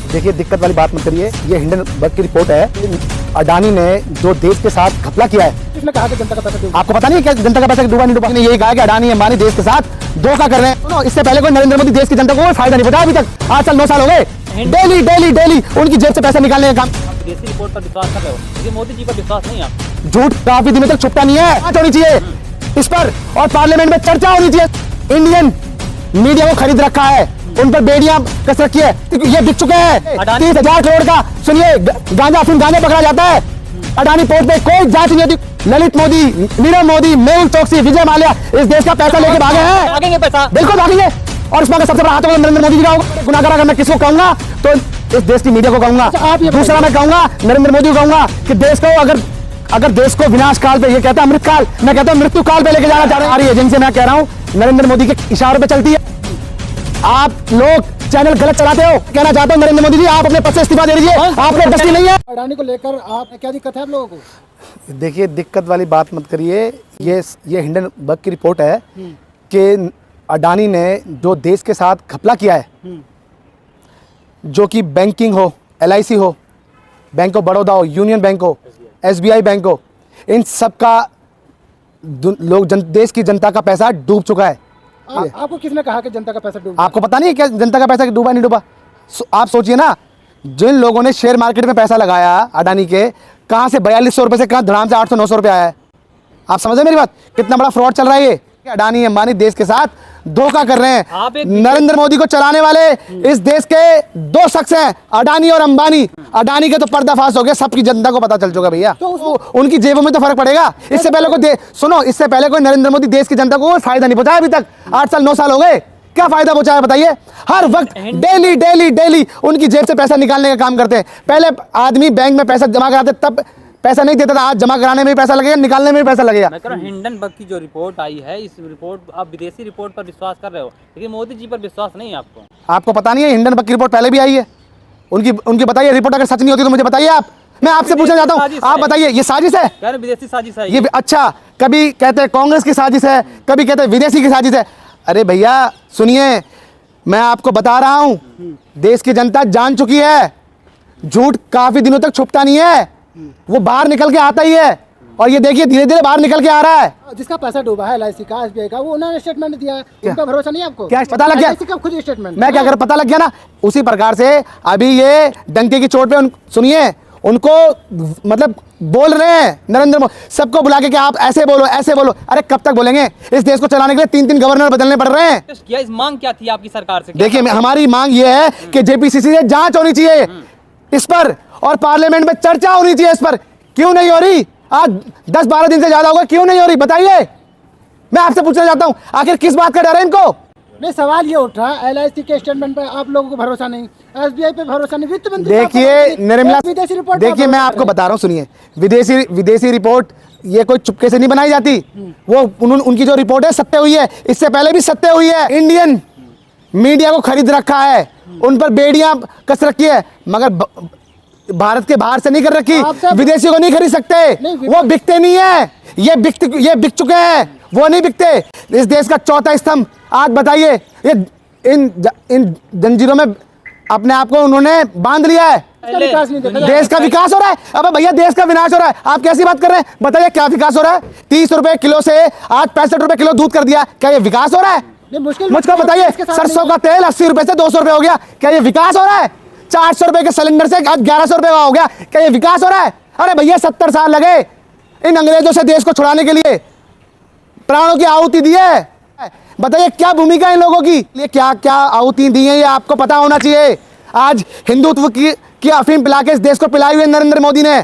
देखिए, दिक्कत वाली बात मत करिए। ये हिंडनबर्ग की रिपोर्ट है। अडानी ने जो देश के साथ घपला किया है, किसने कहा कि जनता का पैसा डूबा? आपको पता नहीं है क्या जनता का पैसा डूबा नहीं डूबा? यही कहा कि अडानी अंबानी देश के साथ धोखा कर रहे हैं। सुनो, इससे पहले कोई नरेंद्र मोदी देश की जनता को कोई फायदा नहीं पहुंचा अभी तक। 8 साल 9 साल हो गए, डेली उनकी जेब से पैसा निकालने का काम। विदेशी रिपोर्ट पर विश्वास कर रहे हो, लेकिन मोदी जी पर विश्वास नहीं है आप। झूठ काफी दिनों तक छुपता नहीं है, बात होनी चाहिए इस पर, और पार्लियामेंट में चर्चा होनी चाहिए। इंडियन मीडिया को खरीद रखा है, उन पर बेड़ियां कस रखी है। ये बिक चुके हैं 30,000 करोड़ का। सुनिए, गांजा अफीम गांजा पकड़ा जाता है अडानी पोर्ट पे, कोई जांच नहीं होती। ललित मोदी, नीरव मोदी, मेहुल चोकसी, विजय माल्या इस देश का पैसा लेके भागे हैं। भागेंगे पैसा, बिल्कुल भागेंगे। और इसमें सबसे बड़ा हाथ होगा नरेंद्र मोदी जी का होगा। गुनाहगार अगर मैं किसको कहूंगा तो इस देश की मीडिया को कहूंगा। दूसरा मैं कहूंगा नरेंद्र मोदी को कहूंगा कि देश को अगर देश को विनाश काल पे, ये कहता है अमृत काल, मैं कहता हूं मृत्यु काल पे लेके जाना चाह रही है जिनसे मैं कह रहा हूं नरेंद्र मोदी के इशारों पे चलती है। आप लोग चैनल गलत चलाते हो। कहना चाहता हूं नरेंद्र मोदी जी, आप अपने पद से इस्तीफा दे दीजिए, आप लोग दस्ती नहीं है। अडानी को लेकर आप क्या दिक्कत है आप लोगों को? देखिए, दिक्कत वाली बात मत करिए। ये हिंडनबर्ग की रिपोर्ट है कि अडानी ने जो देश के साथ घपला किया है, जो कि बैंकिंग हो, LIC हो, बैंक ऑफ बड़ौदा हो, यूनियन बैंक हो, SBI बैंक हो, इन सब का देश की जनता का पैसा डूब चुका है। आपको किसने कहा कि जनता का पैसा डूबा? आपको पता नहीं है क्या जनता का पैसा डूबा नहीं डूबा? आप सोचिए ना, जिन लोगों ने शेयर मार्केट में पैसा लगाया अडानी के, कहां से 4200 रुपए से कहां धड़ाम से 800-900 रुपए आया है। आप समझ रहे मेरी बात? कितना बड़ा फ्रॉड चल रहा है ये। अडानी अंबानी देश के साथ धोखा कर रहे हैं। नरेंद्र मोदी को चलाने वाले इस देश के 2 शख्स हैं, अडानी और अंबानी। अडानी के तो पर्दाफाश हो गया, सबकी जनता को पता चल चुका भैया। तो उनकी जेबों में तो फर्क पड़ेगा। इससे पहले इससे पहले कोई नरेंद्र मोदी देश की जनता को कोई फायदा नहीं पहुंचाया अभी तक। 8 साल 9 साल हो गए, क्या फायदा पहुंचाया बताइए? हर वक्त डेली उनकी जेब से पैसा निकालने का काम करते हैं। पहले आदमी बैंक में पैसा जमा कराते तब पैसा नहीं देता था, आज जमा कराने में भी पैसा लगेगा, निकालने में भी पैसा लगेगा। मैं कह रहा हूं हिंडनबर्ग की जो रिपोर्ट आई है, इस रिपोर्ट आप विदेशी रिपोर्ट पर विश्वास कर रहे हो, लेकिन मोदी जी पर विश्वास नहीं है आपको। आपको पता नहीं है हिंडनबर्ग की रिपोर्ट पहले भी आई है? उनकी बताइए रिपोर्ट, अगर सच नहीं होती तो मुझे बताइए। आप, मैं आपसे पूछना चाहता हूँ, आप बताइए ये साजिश है? कह रहे विदेशी साजिश है ये। अच्छा, कभी कहते हैं कांग्रेस की साजिश है, कभी कहते हैं विदेशी की साजिश है। अरे भैया सुनिए, मैं आपको बता रहा हूं, देश की जनता जान चुकी है। झूठ काफी दिनों तक छुपता नहीं है, वो बाहर निकल के आता ही है। और ये देखिए धीरे धीरे बाहर निकल के आ रहा है। जिसका पैसा डूबा है LIC का, SBI का, वो उन्होंने स्टेटमेंट दिया है। उनका भरोसा नहीं है आपको? क्या पता लग गया? LIC का खुद स्टेटमेंट। मैं क्या कर, पता लग गया ना। उसी प्रकार से अभी ये डंके की चोट पे सुनिए, उनको मतलब बोल रहे हैं नरेंद्र मोदी सबको बुला के कि आप ऐसे बोलो ऐसे बोलो। अरे कब तक बोलेंगे? इस देश को चलाने के लिए 3-3 गवर्नर बदलने पड़ रहे हैं। क्या इस मांग क्या थी आपकी सरकार से? देखिए, हमारी मांग ये है कि JPCC से जांच होनी चाहिए इस पर, और पार्लियामेंट में चर्चा होनी चाहिए इस पर। क्यों नहीं हो रही? आज 10-12 दिन से ज्यादा होगा, क्यों नहीं हो रही बताइए? मैं आपसे पूछना चाहता हूं, आखिर किस बात का डर है इनको? नहीं, सवाल ये उठ रहा है LIC के स्टेटमेंट पे आप लोगों को भरोसा नहीं, SBI पे भरोसा नहीं, वित्त मंत्री। देखिए निर्मला, विदेशी रिपोर्ट, देखिए मैं आपको बता रहा हूं, सुनिए, विदेशी रिपोर्ट ये कोई चुपके से नहीं बनाई जाती। वो उनकी जो रिपोर्ट है सत्य हुई है, इससे पहले भी सत्य हुई है। इंडियन मीडिया को खरीद रखा है, उन पर बेड़ियां कस रखी है, मगर भारत के बाहर से नहीं कर रखी। विदेशी को नहीं खरीद सकते, वो बिकते नहीं है। ये बिक चुके हैं, वो नहीं बिकते। इस देश का चौथा स्तंभ आज बताइए, ये इन जंजीरों में अपने आप को उन्होंने बांध लिया है। देश का विकास हो रहा है। अब भैया देश का विनाश हो रहा है, आप कैसी बात कर रहे हैं? बताइए क्या विकास हो रहा है? 30 रुपए किलो से आज 65 रुपए किलो दूध कर दिया, क्या ये विकास हो रहा है? मुझको बताइए, सरसों का तेल 80 रुपए से 200 रुपए हो गया, क्या ये विकास हो रहा है? 400 रुपए के सिलेंडर से आज 1100 रुपए का हो गया, क्या ये विकास हो रहा है? अरे भैया 70 साल लगे इन अंग्रेजों से देश को छुड़ाने के लिए, प्राणों की आहुति दी है। बताइए क्या भूमिका इन लोगों की, ये क्या क्या आहुति दी है, ये आपको पता होना चाहिए। आज हिंदुत्व की अफीम पिला के इस देश को पिलाई हुई है नरेंद्र मोदी ने।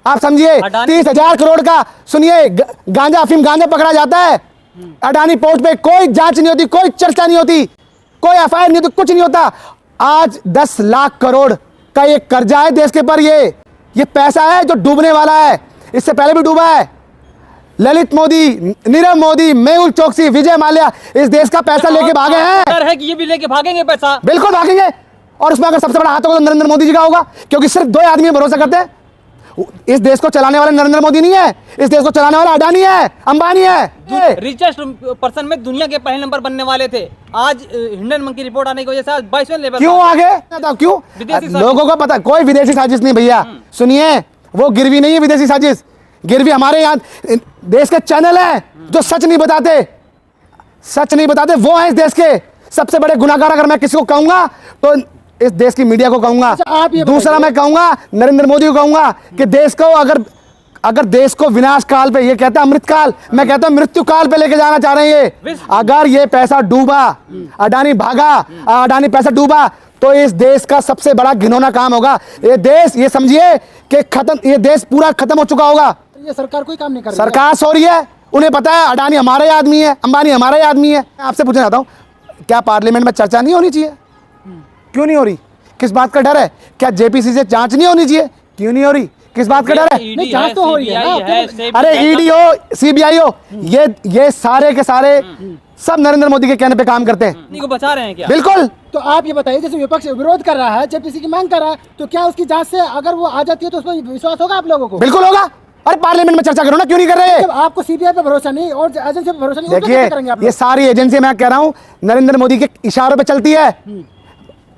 आप समझिए 30,000 करोड़ का, सुनिए, गांजा अफीम गांजा पकड़ा जाता है अडानी पोर्ट पे, कोई जांच नहीं होती, कोई चर्चा नहीं होती, कोई FIR नहीं होती, कुछ नहीं होता। आज 10 लाख करोड़ का ये कर्जा है देश के पर, ये पैसा है जो डूबने वाला है, इससे पहले भी डूबा है। ललित मोदी, नीरव मोदी, मेहुल चोकसी, विजय माल्या इस देश का पैसा लेके भागे हैं। डर है कि ये भी लेके भागेंगे पैसा, बिल्कुल भागेंगे। और उसमें अगर सबसे बड़ा हाथ होगा तो नरेंद्र मोदी जी का होगा, क्योंकि सिर्फ 2 आदमी भरोसा करते हैं, इस देश को चलाने वाला नरेंद्र मोदी नहीं है, इस देश को चलाने वाला अडानी है, अंबानी है। रिचेस्ट पर्सन में दुनिया के पहले नंबर बनने वाले थे, आज हिंडनबर्ग की रिपोर्ट आने की वजह से आज 22वें लेवल। क्यों आगे? क्यों? विदेशी लोगों को पता, कोई विदेशी साजिश नहीं भैया। सुनिए, वो गिरवी नहीं है विदेशी साजिश। गिरवी हमारे यहाँ देश के चैनल हैं जो सच नहीं बताते, सच नहीं बताते, वो हैं इस देश के सबसे बड़े गुनाहगार। अगर मैं किसी को कहूंगा तो इस देश की मीडिया को कहूंगा। आप ये दूसरा मैं कहूंगा नरेंद्र मोदी को कहूंगा कि देश को अगर देश को विनाश काल पे, ये कहता है अमृत काल, मैं कहता हूं मृत्यु काल पे लेके जाना चाह रहे हैं ये। अगर ये पैसा डूबा, अडानी भागा, अडानी पैसा डूबा, तो इस देश का सबसे बड़ा घिनौना काम होगा। ये देश, ये समझिए कि खत्म, ये देश पूरा खत्म हो चुका होगा। ये सरकार कोई काम नहीं कर रही सरकार सो रही है, उन्हें पता है अडानी हमारा ही आदमी है, अंबानी हमारा ही आदमी है। मैं आपसे पूछना चाहता हूं, क्या पार्लियामेंट में चर्चा नहीं होनी चाहिए? क्यों नहीं हो रही? किस बात का डर है? क्या जेपीसी से जांच नहीं होनी चाहिए? क्यों नहीं हो रही? किस बात का डर है? नहीं, जांच तो हो रही है ना। अरे ईडी हो, सीबीआई हो, ये सारे के सारे सब नरेंद्र मोदी के कहने पे काम करते हैं। इनको बचा रहे हैं क्या? बिल्कुल। तो आप ये बताइए, जैसे विपक्ष विरोध कर रहा है, जेपीसी की मांग कर रहा है, तो क्या उसकी जांच से अगर वो आ जाती है तो उस पर विश्वास होगा आप लोगों को? बिल्कुल होगा। अरे पार्लियामेंट में चर्चा करो ना, क्यों नहीं कर रहे? जब आपको सीबीआई पे भरोसा नहीं और एजेंसी पे भरोसा नहीं, देखिए, ये सारी एजेंसी, मैं कह रहा हूं, नरेंद्र मोदी के इशारों पे चलती है।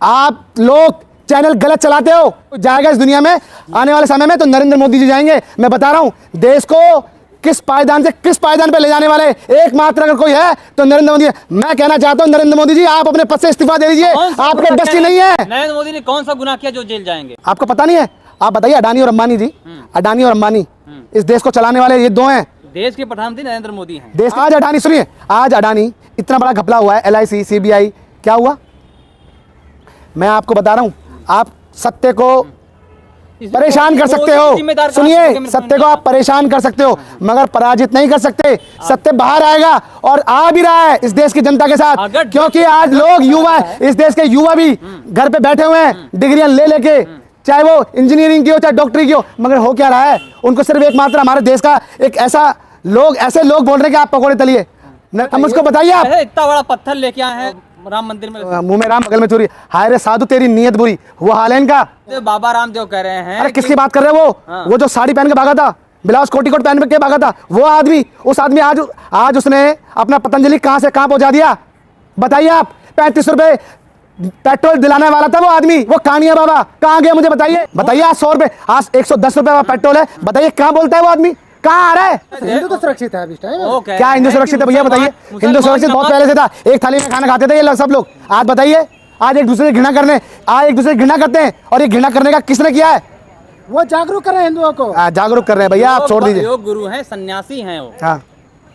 आप लोग चैनल गलत चलाते हो, जाएगा इस दुनिया में आने वाले समय में तो नरेंद्र मोदी जी जाएंगे। मैं बता रहा हूं, देश को किस पायदान से किस पायदान पे ले जाने वाले एकमात्र अगर कोई है तो नरेंद्र मोदी है। मैं कहना चाहता हूं नरेंद्र मोदी जी, आप अपने पद से इस्तीफा दे दीजिए, आपके बस की नहीं है। नरेंद्र मोदी ने कौन सा गुनाह किया जो जेल जाएंगे? आपको पता नहीं है? आप बताइए, अडानी और अंबानी जी, अडानी और अंबानी इस देश को चलाने वाले ये दो हैं। देश के प्रधानमंत्री नरेंद्र मोदी हैं। देश आज अडानी, सुनिए, आज अडानी इतना बड़ा घपला हुआ है, LIC, CBI, क्या हुआ? मैं आपको बता रहा हूं, आप सत्य को परेशान कर सकते हो। सुनिए, सत्य को आप परेशान कर सकते हो मगर पराजित नहीं कर सकते। सत्य बाहर आएगा और आ भी रहा है इस देश की जनता के साथ, क्योंकि आज लोग युवा, इस देश के युवा भी घर पे बैठे हुए हैं डिग्रियां ले लेके, चाहे वो इंजीनियरिंग की हो चाहे डॉक्टरी की हो। मगर हो क्या रहा है? उनको सिर्फ एकमात्र हमारे देश का एक ऐसे लोग बोल रहे हैं कि आप पकौड़े तलिए। हम उसको बताइए, आप इतना बड़ा पत्थर लेके आए हैं राम मंदिर में, मुंह में राम बगल में चोरी। हाय रे साधु, तेरी नीयत बुरी, वो हाल है इनका। बाबा रामदेव कह रहे हैं। अरे किसकी बात कर रहे हो? वो जो साड़ी पहन के भागा था, ब्लाउज कोटी कोट पहन के भागा था, वो आदमी, उस आदमी आज उसने अपना पतंजलि कहां से कहां पहुंचा दिया? बताइए आप। 35 रुपए पेट्रोल दिलाने वाला था वो आदमी, वो कानिया बाबा कहां गया? मुझे बताइए। आज 100 रुपए, आज 110 रुपए पेट्रोल है। बताइए कहां बोलता है वो आदमी, कहां आ रहा है? हिंदू तो सुरक्षित है अभी इस टाइम। क्या हिंदू सुरक्षित है भैया? बताइए। हिंदू सुरक्षित बहुत पहले से था, एक थाली में खाना खाते थे ये सब लोग। आज बताइए, आज एक दूसरे की घृणा करते हैं। और ये घृणा करने का किसने किया है? वो जागरूक कर रहे हैं हिंदुओं को, जागरूक कर रहे हैं भैया, आप छोड़ दीजिए। योग गुरु हैं, सन्यासी हैं वो। हाँ,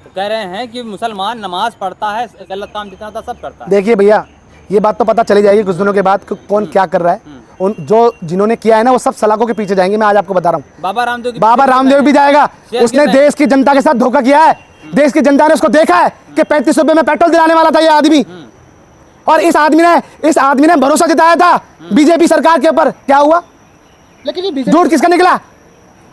तो कह रहे हैं कि मुसलमान नमाज पढ़ता है, गलत काम जितना था सब करता है। देखिए भैया, ये बात तो पता चली जाएगी कुछ दिनों के बाद कि कौन क्या कर रहा है। जिन्होंने किया है ना, वो सब सलाखों के पीछे जाएंगे। मैं आज आपको बता रहा हूँ, बाबा रामदेव भी जाएगा। उसने देश की जनता के साथ धोखा किया है। देश की जनता ने उसको देखा है कि 35 रुपए में पेट्रोल दिलाने वाला था ये आदमी, और इस आदमी ने भरोसा जताया था बीजेपी सरकार के ऊपर। क्या हुआ? लेकिन ये झूठ किसका निकला?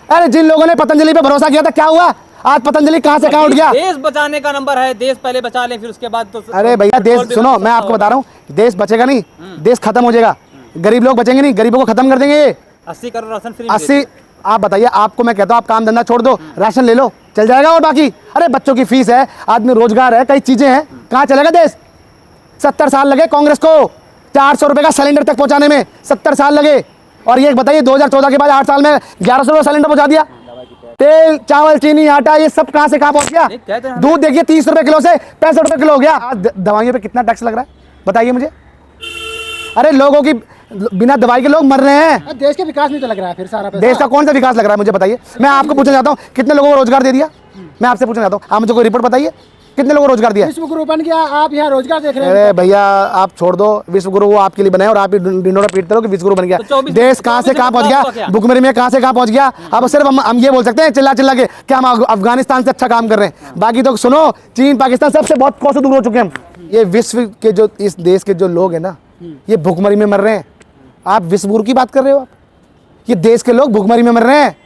अरे जिन लोगों ने पतंजलि पे भरोसा किया था, क्या हुआ? आज पतंजलि कहां से कहां उठ गया? देश बचाने का नंबर है, देश पहले बचा ले, फिर उसके बाद तो। अरे भैया, देश सुनो, मैं आपको बता रहा हूँ, देश बचेगा नहीं, देश खत्म हो जाएगा। गरीब लोग बचेंगे नहीं, गरीबों को खत्म कर देंगे ये। 80 करोड़ राशन फ्री। 80, आप बताइए, आपको मैं कहता हूँ आप काम धंधा छोड़ दो, राशन ले लो, चल जाएगा। और बाकी अरे बच्चों की फीस है, आदमी रोजगार है, कई चीजें हैं, कहाँ चलेगा देश? 70 साल लगे कांग्रेस को 400 रुपए का सिलेंडर तक पहुंचाने में, 70 साल लगे। और ये बताइए 2014 के बाद 8 साल में 1100 रुपए सिलेंडर पहुंचा दिया। तेल, चावल, चीनी, आटा, ये सब कहां से कहां पहुंच गया? दूध देखिए 30 रुपए किलो से 65 रुपए किलो हो गया। आज दवाइयों पे कितना टैक्स लग रहा है बताइए मुझे? अरे लोगों की बिना दवाई के लोग मर रहे हैं। देश के विकास में तो लग रहा है फिर सारा पैसा। देश का कौन सा विकास लग रहा है मुझे बताइए? मैं आपको पूछना चाहता हूँ, कितने लोगों को रोजगार दे दिया? मैं आपसे पूछना चाहता हूँ, आप मुझे कोई रिपोर्ट बताइए, कितने लोगों को रोजगार दिया? विश्व गुरु बन गया, आप यहाँ रोजगार देख रहे हैं। अरे भैया आप छोड़ दो, विश्व गुरु वो आपके लिए बनाए और आप ही डिंडोरा पीटते रहो कि विश्व गुरु बन गया। देश कहां से कहां पहुंच गया? भुखमरी में कहां से कहां पहुंच गया? अब सिर्फ हम ये बोल सकते हैं चिल्ला चिल्ला के कि हम अफगानिस्तान से अच्छा काम कर रहे हैं। बाकी तो सुनो, चीन पाकिस्तान सबसे बहुत कोसों दूर हो चुके हैं हम। ये विश्व के जो इस देश के जो लोग हैं ना, ये भुखमरी में मर रहे हैं। आप विश्व गुरु की बात कर रहे हो? आप ये देश के लोग भुखमरी में मर रहे हैं।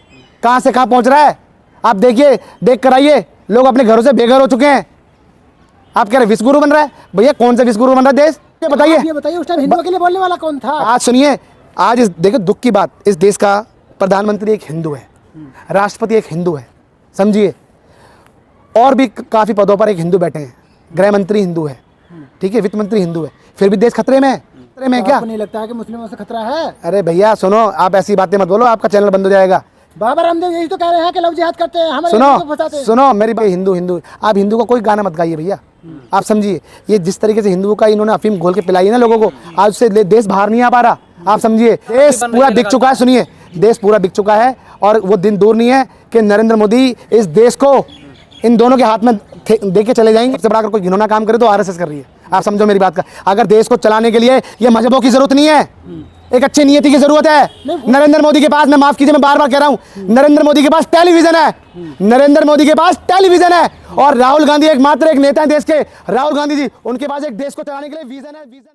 कहां से कहां पहुंच रहा है आप देखिए, देख कर आइए। लोग अपने घरों से बेघर हो चुके हैं। आप कह रहे विश्व गुरु बन रहा है? भैया कौन सा विश्व गुरु बन रहा है देश? ये बताइए। ये बताइए उस टाइम हिंदुओं के लिए बोलने वाला कौन था? आज सुनिए, आज देखिए दुख की बात, इस देश का प्रधानमंत्री एक हिंदू है, राष्ट्रपति एक हिंदू है, समझिए, और भी काफ़ी पदों पर एक हिंदू बैठे हैं, गृह मंत्री हिंदू है, ठीक है, वित्त मंत्री हिंदू है, फिर भी देश खतरे में है। खतरे में है क्या? आपको नहीं लगता है कि मुस्लिमों से खतरा है? अरे भैया सुनो, आप ऐसी बातें मत बोलो, आपका चैनल बंद हो जाएगा। बाबा रामदेव यही तो कह रहे हैं कि लव जिहाद करते हैं, हमारे हिंदुओं को फंसाते सुनो हैं। सुनो मेरी भाई, हिंदू हिंदू, आप हिंदू का कोई गाना मत गाइए भैया, आप समझिए, ये जिस तरीके से हिंदुओं का इन्होंने अफीम घोल के पिलाई है ना लोगों को, आज उससे देश बाहर नहीं आ पा रहा, आप समझिए, देश पूरा बिक चुका है, सुनिए, देश पूरा बिक चुका है, और वो दिन दूर नहीं है कि नरेंद्र मोदी इस देश को इन दोनों के हाथ में दे के चले जाएंगे। सबसे बड़ा अगर कोई घिनौना काम करे तो आरएसएस कर रही है, आप समझो मेरी बात का। अगर देश को चलाने के लिए ये मजहबों की जरूरत नहीं है, एक अच्छी नियति की जरूरत है। नरेंद्र मोदी के पास, मैं माफ कीजिए मैं बार बार कह रहा हूं, नरेंद्र मोदी के पास टेलीविजन है, नरेंद्र मोदी के पास टेलीविजन है, और राहुल गांधी एकमात्र एक नेता है देश के, राहुल गांधी जी, उनके पास एक देश को चलाने के लिए विजन है।